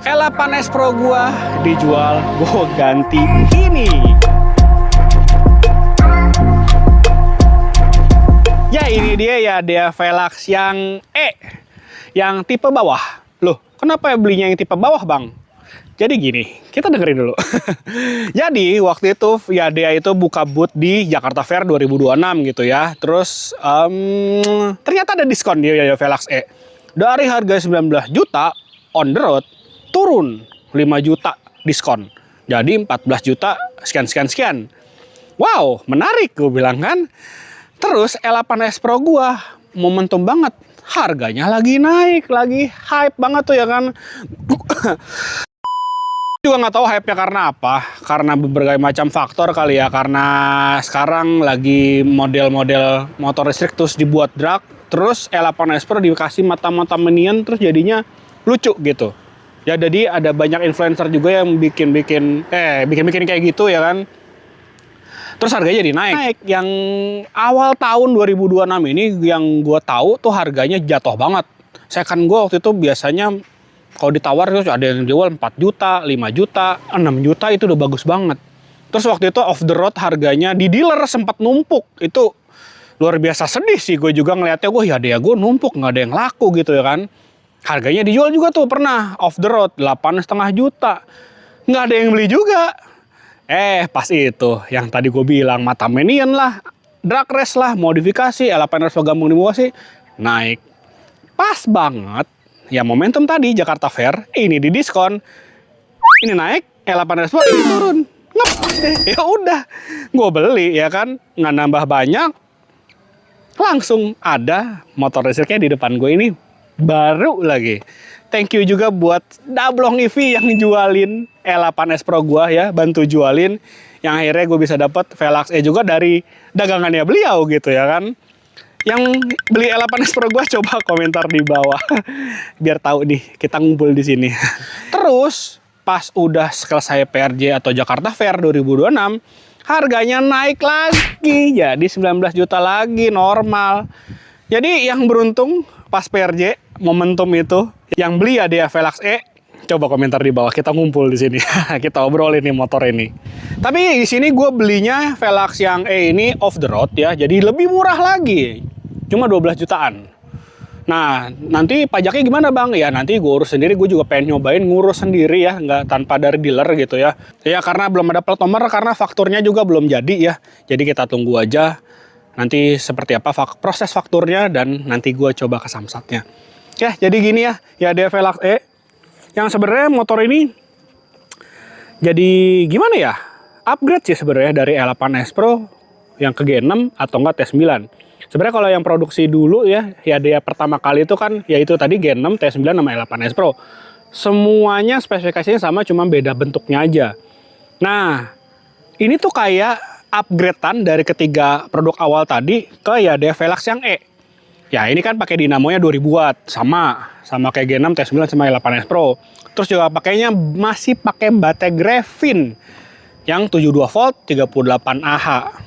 L8S Pro gua dijual, gua ganti ini. Ya ini dia ya, dia Velox yang E, yang tipe bawah. Loh, kenapa ya belinya yang tipe bawah, Bang? Jadi gini, kita dengerin dulu. Jadi waktu itu ya dia itu buka booth di Jakarta Fair 2026 gitu ya. Terus ternyata ada diskon dia ya Velox E. Dari harga 19 juta on the road turun 5 juta diskon. Jadi 14 juta sekian. Wow, menarik gue bilang kan. Terus L8S Pro gua momentum banget. Harganya lagi naik, lagi hype banget tuh ya kan. Juga nggak tahu hype-nya karena apa, karena berbagai macam faktor kali ya, karena sekarang lagi model-model motor listrik terus dibuat drag, terus L8S Pro dikasih mata-mata minion terus jadinya lucu gitu ya. Jadi ada banyak influencer juga yang bikin kayak gitu ya kan, terus harganya jadi naik. Yang awal tahun 2026 ini yang gue tahu tuh harganya jatuh banget. Second gue waktu itu biasanya kalau ditawar terus ada yang jual 4 juta, 5 juta, 6 juta itu udah bagus banget. Terus waktu itu off the road harganya di dealer sempat numpuk. Itu luar biasa sedih sih gue juga ngeliatnya. Gue numpuk, nggak ada yang laku gitu ya kan. Harganya dijual juga tuh pernah off the road 8,5 juta. Nggak ada yang beli juga. Pas itu yang tadi gue bilang, mata minion lah, drag race lah, modifikasi, L8S Pro gabung di bawah sih naik. Pas banget. Ya momentum tadi Jakarta Fair ini di diskon, ini naik, L8S Pro ini turun, ngepas deh. Ya udah, gue beli ya kan, nggak nambah banyak, langsung ada motor listriknya di depan gue ini baru lagi. Thank you juga buat Dablong EV yang jualin L8S Pro gue ya, bantu jualin, yang akhirnya gue bisa dapat Velox E juga dari dagangannya beliau gitu ya kan. Yang beli L8S Pro gue coba komentar di bawah biar tahu nih kita ngumpul di sini. Terus pas udah selesai PRJ atau Jakarta Fair 2026 harganya naik lagi jadi 19 juta lagi normal. Jadi yang beruntung pas PRJ momentum itu yang beli ya dia Velox E, coba komentar di bawah, kita ngumpul di sini. Kita obrolin nih motor ini. Tapi di sini gue belinya Velox yang E ini off the road ya, jadi lebih murah lagi. Cuma 12 jutaan. Nah, nanti pajaknya gimana Bang? Ya nanti gue urus sendiri, gue juga pengen nyobain ngurus sendiri ya, nggak tanpa dari dealer gitu ya. Ya karena belum ada plat nomor, karena fakturnya juga belum jadi ya. Jadi kita tunggu aja nanti seperti apa proses fakturnya dan nanti gue coba ke samsatnya. Ya jadi gini ya dia Velox E. Yang sebenarnya motor ini jadi gimana ya? Upgrade sih sebenarnya dari L8S Pro yang ke G6 atau enggak T9. Sebenarnya kalau yang produksi dulu ya dia pertama kali itu kan yaitu tadi G6, T9 sama L8S Pro. Semuanya spesifikasinya sama, cuma beda bentuknya aja. Nah, ini tuh kayak upgradean dari ketiga produk awal tadi ke ya dia Velox yang E. Ya ini kan pakai dinamonya 2000 watt, sama kayak G6, T9 sama L8S Pro. Terus juga pakainya masih pakai baterai Graphene yang 72 volt 38 Ah.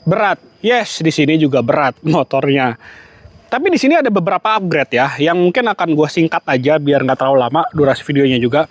Berat, yes di sini juga berat motornya. Tapi di sini ada beberapa upgrade ya, yang mungkin akan gue singkat aja biar nggak terlalu lama durasi videonya juga.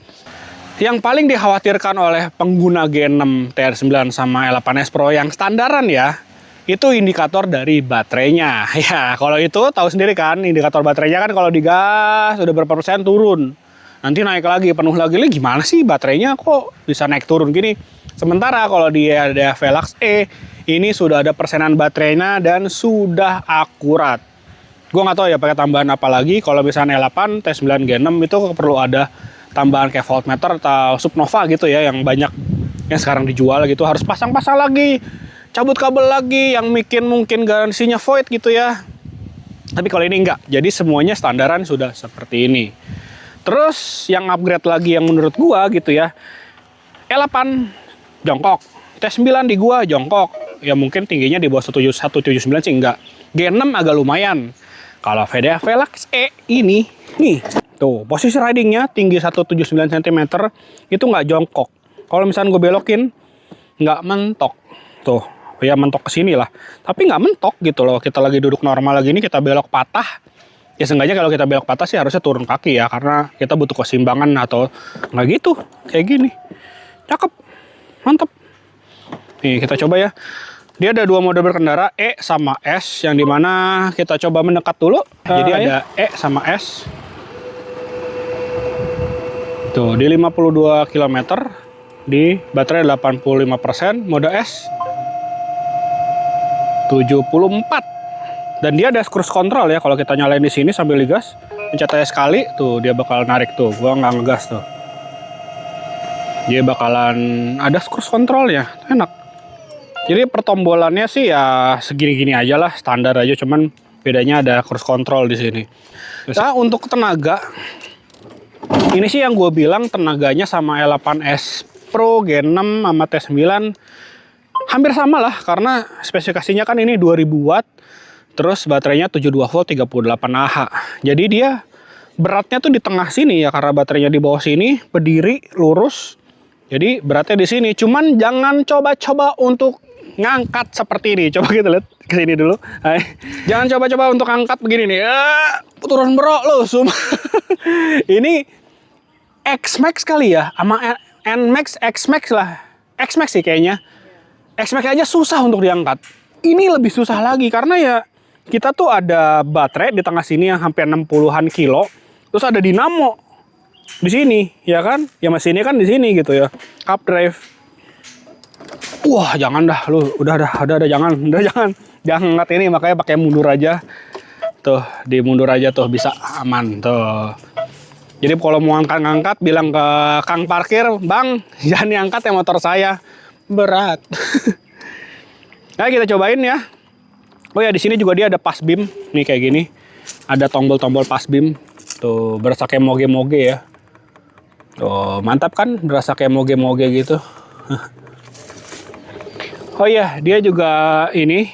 Yang paling dikhawatirkan oleh pengguna G6, TR9 sama L8S Pro yang standaran ya, itu indikator dari baterainya. Ya kalau itu tahu sendiri kan, indikator baterainya kan kalau digas udah berapa persen turun, nanti naik lagi, penuh lagi, gimana sih baterainya kok bisa naik turun gini. Sementara kalau dia ada Velox E, ini sudah ada persenan baterainya dan sudah akurat. Gue nggak tahu ya pakai tambahan apa lagi. Kalau misalnya L8, T9, G6 itu perlu ada tambahan kayak voltmeter atau Supnova gitu ya, yang banyak yang sekarang dijual gitu. Harus pasang-pasang lagi, cabut kabel lagi, yang mungkin garansinya void gitu ya. Tapi kalau ini enggak, jadi semuanya standaran sudah seperti ini. Terus yang upgrade lagi yang menurut gua gitu ya, L8 jongkok, T9 di gua jongkok, ya mungkin tingginya di bawah 179 sih enggak. G6 agak lumayan. Kalau VDA Velox E ini, nih tuh posisi ridingnya tinggi 179 cm itu nggak jongkok. Kalau misalnya gue belokin nggak mentok, tuh ya mentok ke sini lah. Tapi nggak mentok gitu loh. Kita lagi duduk normal lagi ini kita belok patah, Ya seenggaknya kalau kita belok patah sih harusnya turun kaki ya, karena kita butuh keseimbangan, atau nggak gitu, kayak gini. Cakep, mantep. Nih kita coba ya. Dia ada dua mode berkendara, E sama S, yang dimana kita coba mendekat dulu. Jadi ada E sama S. Tuh, di 52 km, di baterai 85%, mode S 74. Dan dia ada cruise control ya, kalau kita nyalain di sini sambil digas, pencet aja sekali, tuh dia bakal narik tuh, gua nggak ngegas tuh. Dia bakalan ada cruise control ya, enak. Jadi pertombolannya sih ya segini-gini aja lah, standar aja, cuman bedanya ada cruise control di sini. Nah, untuk tenaga, ini sih yang gue bilang tenaganya sama L8S Pro Gen 6 sama T9 hampir sama lah, karena spesifikasinya kan ini 2000 watt. Terus baterainya 72 volt 38 Ah. Jadi dia beratnya tuh di tengah sini ya, karena baterainya di bawah sini, berdiri lurus. Jadi beratnya di sini. Cuman jangan coba-coba untuk ngangkat seperti ini. Coba kita lihat ke sini dulu. Hai. Jangan coba-coba untuk angkat begini nih. Turun bro lo, sumpah. Ini X-Max kali ya, sama N-Max, X-Max lah. X-Max sih kayaknya. X-Max aja susah untuk diangkat. Ini lebih susah lagi karena ya kita tuh ada baterai di tengah sini yang hampir 60-an kilo, terus ada dinamo di sini, ya kan? Ya mesinnya kan di sini gitu ya, cup drive. Wah, jangan dah, lu udah jangan angkat ini, makanya pakai mundur aja. Tuh, di mundur aja tuh bisa aman tuh. Jadi kalau mau ngangkat bilang ke kang parkir, bang, jangan diangkat ya motor saya, berat. Nah, kita cobain ya. Oh ya, di sini juga dia ada pas beam nih kayak gini. Ada tombol-tombol pas beam. Tuh, berasa kayak moge-moge ya. Tuh, mantap kan? Berasa kayak moge-moge gitu. Oh iya, dia juga ini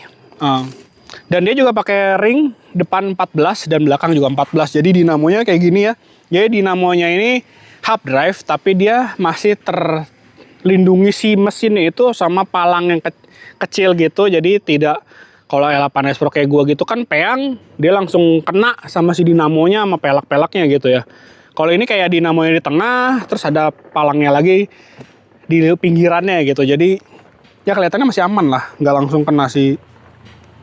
dan dia juga pakai ring depan 14 dan belakang juga 14. Jadi dinamonya kayak gini ya. Jadi dinamonya ini hub drive, tapi dia masih terlindungi si mesinnya itu sama palang yang kecil gitu. Jadi tidak, kalau L8S Pro kayak gua gitu kan peang, dia langsung kena sama si dinamonya sama pelak-pelaknya gitu ya. Kalau ini kayak dinamonya di tengah, terus ada palangnya lagi di pinggirannya gitu. Jadi ya kelihatannya masih aman lah, nggak langsung kena si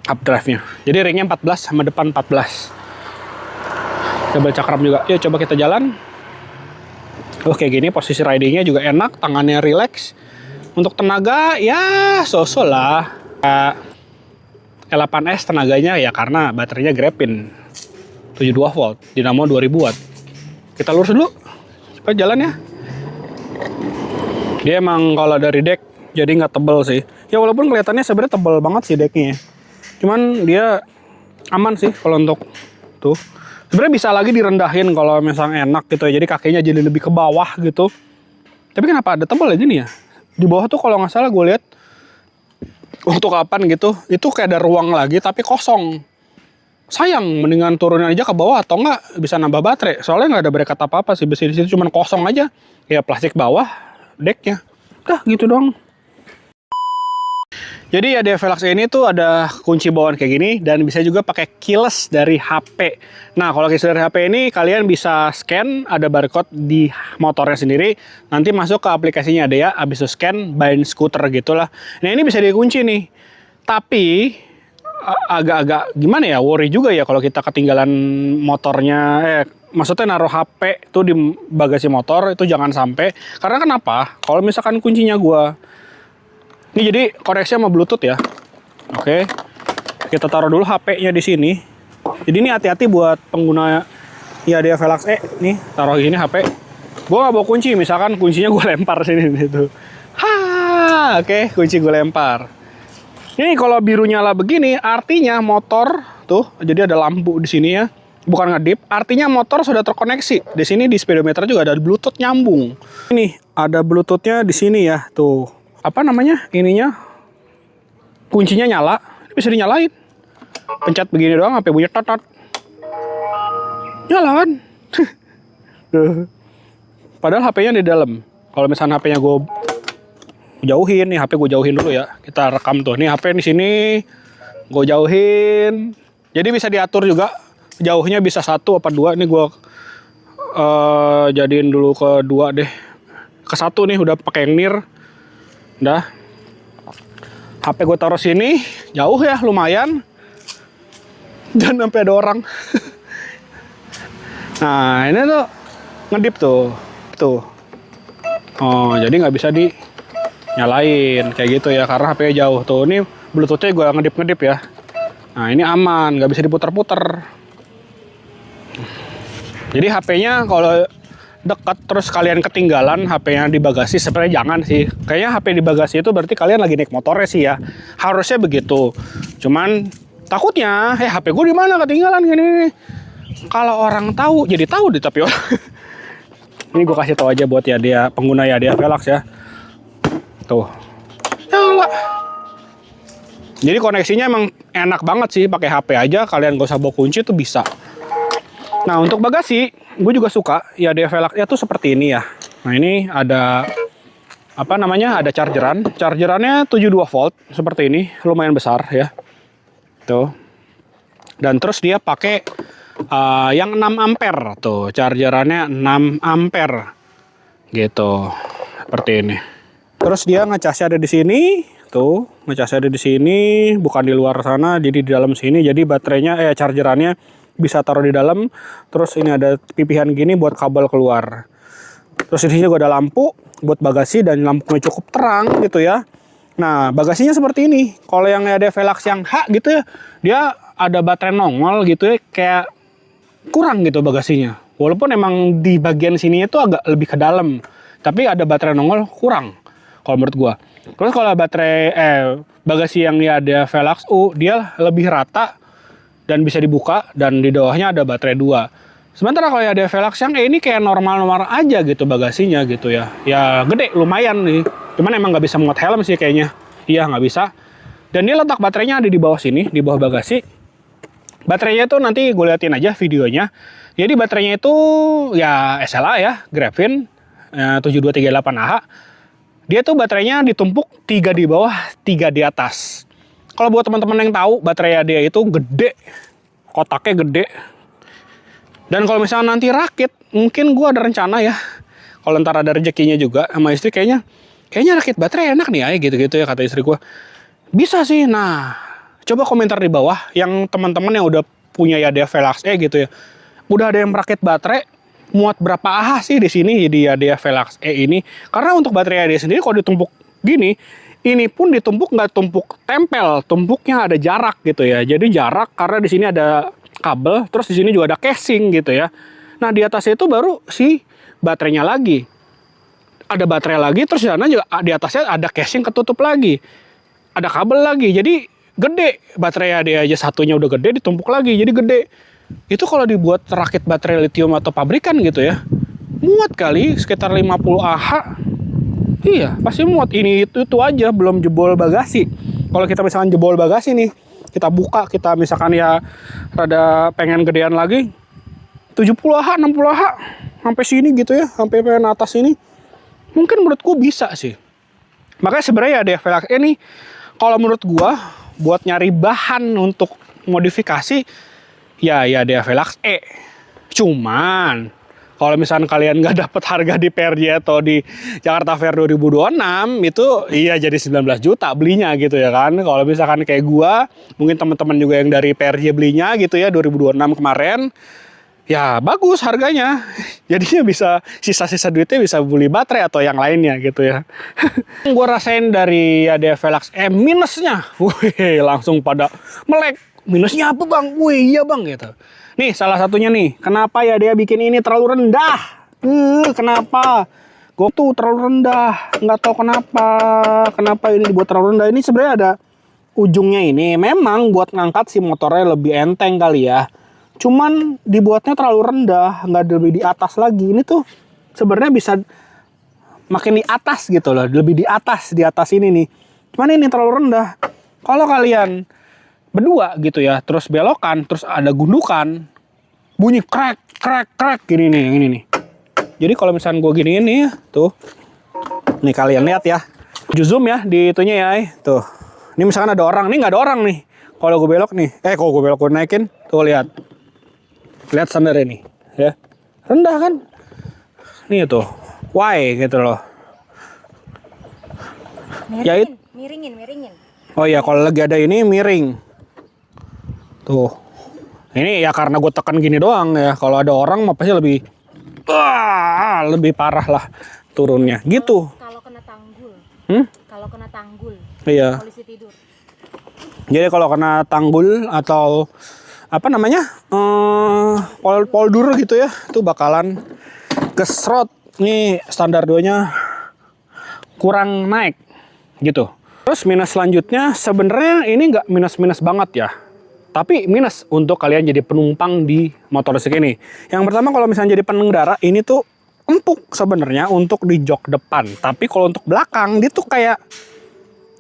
up drive-nya. Jadi ringnya 14 sama depan 14. Double cakram juga. Yuk coba kita jalan. Kayak gini posisi ridingnya juga enak, tangannya relax. Untuk tenaga ya so-so lah. L8S tenaganya ya karena baterainya Graphene 72 volt, dinamo 2000 watt. Kita lurus dulu, coba jalan ya. Dia emang kalau dari deck jadi nggak tebel sih. Ya walaupun kelihatannya sebenarnya tebel banget sih decknya. Cuman dia aman sih kalau untuk tuh. Sebenarnya bisa lagi direndahin kalau misalnya enak gitu ya. Jadi kakinya jadi lebih ke bawah gitu. Tapi kenapa ada tebel aja nih ya? Di bawah tuh kalau nggak salah gue lihat untuk kapan gitu, itu kayak ada ruang lagi tapi kosong. Sayang, mendingan turunin aja ke bawah atau enggak bisa nambah baterai. Soalnya nggak ada bracket apa-apa sih, besi di situ cuman kosong aja. Ya plastik bawah, decknya. Udah gitu doang. Jadi ya DFLX ini tuh ada kunci bawaan kayak gini dan bisa juga pakai keyless dari HP. Nah, kalau keyless dari HP ini kalian bisa scan, ada barcode di motornya sendiri, nanti masuk ke aplikasinya ada ya, habis itu scan, bind scooter gitulah. Nah, ini bisa dikunci nih. Tapi agak-agak gimana ya, worry juga ya kalau kita ketinggalan motornya, maksudnya naruh HP tuh di bagasi motor, itu jangan sampai. Karena kenapa? Kalau misalkan kuncinya ini jadi koneksi sama Bluetooth ya. Oke. Kita taruh dulu HP-nya di sini. Jadi ini hati-hati buat pengguna ya DFLX nih, taruh gini HP. Gue nggak bawa kunci, misalkan kuncinya gue lempar sini gitu. Oke, kunci gue lempar. Ini kalau biru nyala begini, artinya motor tuh, jadi ada lampu di sini ya. Bukan ngedip, artinya motor sudah terkoneksi. Di sini di speedometer juga ada Bluetooth nyambung. Ini ada Bluetooth-nya di sini ya, tuh. Apa namanya ininya, kuncinya nyala, bisa dinyalain, pencet begini doang sampai bunyi tot, nyala kan. Padahal HP-nya di dalam. Kalau misalnya HP-nya gue jauhin, nih HP gue jauhin dulu ya, kita rekam tuh, nih HP di sini gue jauhin, jadi bisa diatur juga jauhnya bisa 1 apa 2. Ini gue jadiin dulu ke 2 deh. Ke 1 nih udah pakai yang near. Udah. HP gue taruh sini, jauh ya lumayan. Dan sampai ada orang. Nah ini tuh ngedip tuh. Oh jadi nggak bisa dinyalain kayak gitu ya, karena HP-nya jauh tuh. Ini Bluetooth-nya gue ngedip ya. Nah ini aman, nggak bisa diputer-puter. Jadi HP-nya kalau dekat terus kalian ketinggalan HP-nya di bagasi, sebenarnya jangan sih. Kayaknya HP di bagasi itu berarti kalian lagi naik motornya sih ya. Harusnya begitu. Cuman takutnya, HP gue di mana ketinggalan gini. Kalau orang tahu, jadi tahu deh tapi orang. Ini gue kasih tahu aja buat ya dia pengguna ya dia Velox ya. Tuh. Nyala. Jadi koneksinya emang enak banget sih, pakai HP aja kalian gak usah bawa kunci tuh bisa. Nah untuk bagasi, gue juga suka ya dia Velox ya tuh seperti ini ya. Nah ini ada apa namanya? Ada chargeran. Chargerannya 72 volt seperti ini, lumayan besar ya. Tuh. Dan terus dia pakai yang 6 ampere tuh, chargerannya 6 ampere gitu. Seperti ini. Terus dia ngecasnya ada di sini. Tuh, ngecasnya ada di sini, bukan di luar sana, jadi di dalam sini. Jadi baterainya chargerannya bisa taruh di dalam. Terus ini ada pipihan gini buat kabel keluar. Terus di sini juga ada lampu buat bagasi dan lampunya cukup terang gitu ya. Nah, bagasinya seperti ini. Kalau yang ada Velox yang H gitu ya, dia ada baterai nongol gitu ya, kayak kurang gitu bagasinya. Walaupun emang di bagian sini itu agak lebih ke dalam, tapi ada baterai nongol kurang kalau menurut gua. Terus kalau baterai bagasi yang ada Velox U, dia lebih rata dan bisa dibuka, dan di bawahnya ada baterai 2. Sementara kalau ada Velox yang ini kayak normal-normal aja gitu bagasinya gitu ya. Ya gede lumayan nih. Cuman emang nggak bisa muat helm sih kayaknya. Iya nggak bisa. Dan dia letak baterainya ada di bawah sini, di bawah bagasi. Baterainya itu nanti gue liatin aja videonya. Jadi baterainya itu ya SLA ya, Graphene 7238AH. Dia tuh baterainya ditumpuk 3 di bawah, 3 di atas. Kalau buat teman-teman yang tahu, baterai dia itu gede. Kotaknya gede. Dan kalau misalnya nanti rakit, mungkin gue ada rencana ya. Kalau ntar ada rezekinya juga sama istri, kayaknya rakit baterai enak nih ya, gitu-gitu ya kata istri gue. Bisa sih. Nah, coba komentar di bawah yang teman-teman yang udah punya ya dia Velox gitu ya. Udah ada yang merakit baterai, muat berapa AH sih di sini jadi ya dia Velox ini. Karena untuk baterai dia sendiri kalau ditumpuk gini, ini pun ditumpuk nggak tumpuk tempel, tumpuknya ada jarak gitu ya. Jadi jarak karena di sini ada kabel, terus di sini juga ada casing gitu ya. Nah di atasnya itu baru si baterainya lagi. Ada baterai lagi, terus di sana juga di atasnya ada casing ketutup lagi. Ada kabel lagi, jadi gede. Baterai dia aja satunya udah gede, ditumpuk lagi, jadi gede. Itu kalau dibuat rakit baterai lithium atau pabrikan gitu ya, muat kali sekitar 50 AH. Iya, pasti muat. Ini itu aja belum jebol bagasi. Kalau kita misalkan jebol bagasi nih, kita buka, kita misalkan ya rada pengen gedean lagi, 70 AH, 60 AH, sampai sini gitu ya, sampai pengen atas ini. Mungkin menurut gua bisa sih. Makanya sebenarnya ada Velox ini, kalau menurut gua buat nyari bahan untuk modifikasi, ya ada Velox Cuman kalau misalnya kalian nggak dapat harga di PRJ atau di Jakarta Fair 2026 itu iya jadi 19 juta belinya gitu ya kan. Kalau misalkan kayak gua, mungkin teman-teman juga yang dari PRJ belinya gitu ya 2026 kemarin, ya bagus harganya. Jadinya bisa sisa-sisa duitnya bisa beli baterai atau yang lainnya gitu ya. Gua rasain dari ada Velox minusnya. Wih, langsung pada melek. Minusnya apa bang? Wih iya bang gitu. Nih salah satunya nih, kenapa ya dia bikin ini terlalu rendah? Kenapa? Gue tuh terlalu rendah, nggak tahu kenapa ini dibuat terlalu rendah. Ini sebenarnya ada ujungnya ini, memang buat ngangkat si motornya lebih enteng kali ya. Cuman dibuatnya terlalu rendah, nggak lebih di atas lagi. Ini tuh sebenarnya bisa makin di atas gitu loh, lebih di atas ini nih. Cuman ini terlalu rendah. Kalau kalian berdua gitu ya, terus belokan, terus ada gundukan, bunyi krek gini nih. Jadi kalau misalnya gue gini nih, tuh, nih kalian lihat ya, zoom ya di itunya ya, tuh. Ini misalkan ada orang, nih nggak ada orang nih. Kalau gue belok nih, kalau gue belok gue naikin, tuh lihat, Lihat standar ini, ya. Rendah kan? Nih tuh. Why gitu loh. Miringin. Oh iya, kalau lagi ada ini miring. Tuh. Ini ya karena gue tekan gini doang ya. Kalau ada orang mah pasti lebih parah lah turunnya. Gitu. Kalau kena tanggul. Kalau kena tanggul. Iya. Polisi tidur. Jadi kalau kena tanggul atau apa namanya? Poldur gitu ya, itu bakalan kesrot. Nih standar 2-nya kurang naik gitu. Terus minus selanjutnya sebenarnya ini nggak minus banget ya. Tapi minus untuk kalian jadi penumpang di motor listrik ini. Yang pertama kalau misalnya jadi pengendara ini tuh empuk sebenarnya untuk di jok depan. Tapi kalau untuk belakang dia tuh kayak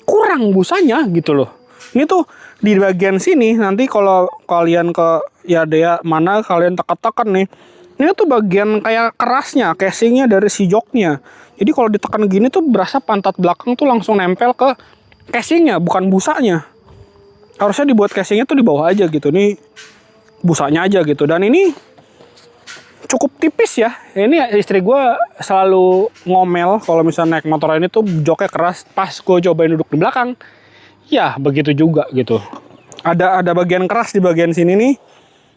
kurang busanya gitu loh. Ini tuh di bagian sini nanti kalau kalian ke ya dia mana kalian tekan-tekan nih. Ini tuh bagian kayak kerasnya, casingnya dari si joknya. Jadi kalau ditekan gini tuh berasa pantat belakang tuh langsung nempel ke casingnya, bukan busanya. Harusnya dibuat casingnya tuh di bawah aja gitu. Nih busanya aja gitu. Dan ini cukup tipis ya. Ini istri gue selalu ngomel kalau misalnya naik motor ini tuh joknya keras. Pas gue cobain duduk di belakang, ya begitu juga gitu. Ada bagian keras di bagian sini nih.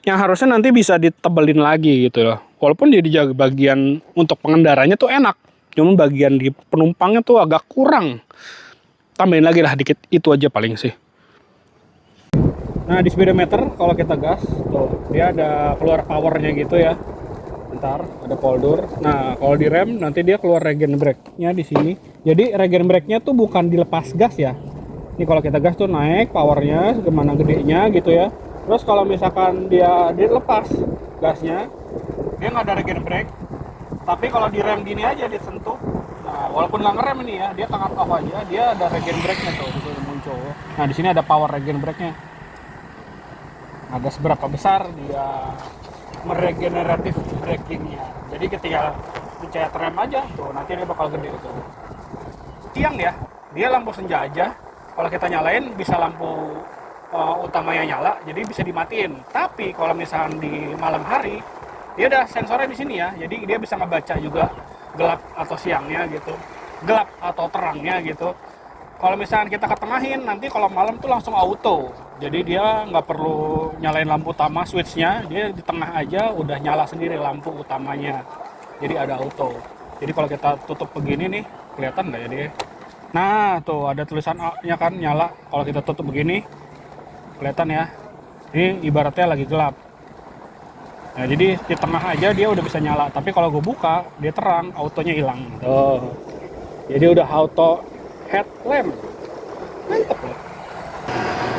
Yang harusnya nanti bisa ditebelin lagi gitu loh. Walaupun dia dijaga bagian untuk pengendaranya tuh enak. Cuman bagian di penumpangnya tuh agak kurang. Tambahin lagi lah dikit, itu aja paling sih. Nah di speedometer kalau kita gas, tuh dia ada keluar powernya gitu ya. Ntar ada poldur. Nah kalau di rem nanti dia keluar regen brake-nya di sini. Jadi regen brake-nya tuh bukan dilepas gas ya. Ini kalau kita gas tuh naik powernya kemana gedenya gitu ya. Terus kalau misalkan dia dilepas gasnya, dia nggak ada regen brake. Tapi kalau di rem gini aja disentuh, nah walaupun nggak ngerem ini ya, dia tangan off aja, dia ada regen brake-nya tuh, itu muncul. Nah di sini ada power regen brake-nya. Ada seberapa besar dia meregeneratif braking-nya. Jadi ketika pencet rem aja, tuh nanti dia bakal gede tuh. Siang ya, dia lampu senja aja. Kalau kita nyalain bisa lampu utamanya nyala, jadi bisa dimatiin. Tapi kalau misalnya di malam hari, dia ada sensornya di sini ya, jadi dia bisa ngebaca juga gelap atau siangnya gitu, gelap atau terangnya gitu. Kalau misalnya kita ketengahin, nanti kalau malam tuh langsung auto. Jadi dia nggak perlu nyalain lampu utama switchnya, dia di tengah aja udah nyala sendiri lampu utamanya. Jadi ada auto. Jadi kalau kita tutup begini nih, kelihatan nggak ya dia? Nah tuh ada tulisannya kan nyala. Kalau kita tutup begini, kelihatan ya, ini ibaratnya lagi gelap. Nah jadi di tengah aja dia udah bisa nyala, tapi kalau gue buka dia terang, autonya hilang. Jadi udah auto headlamp, mantep loh.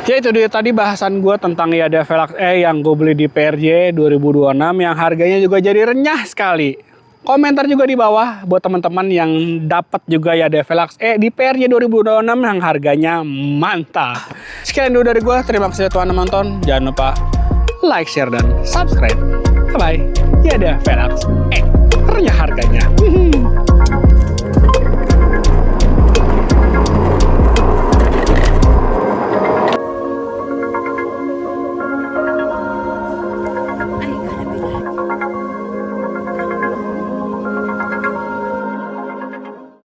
Ya itu dia tadi bahasan gue tentang Yada Velox E yang gue beli di PRJ 2026 yang harganya juga jadi renyah sekali. Komentar juga di bawah buat teman-teman yang dapat juga Yada Velox E di PRJ 2026 yang harganya mantap. Sekian dulu dari gue, terima kasih telah menonton. Jangan lupa like, share, dan subscribe. Bye-bye. Yada Velox E, renyah harganya.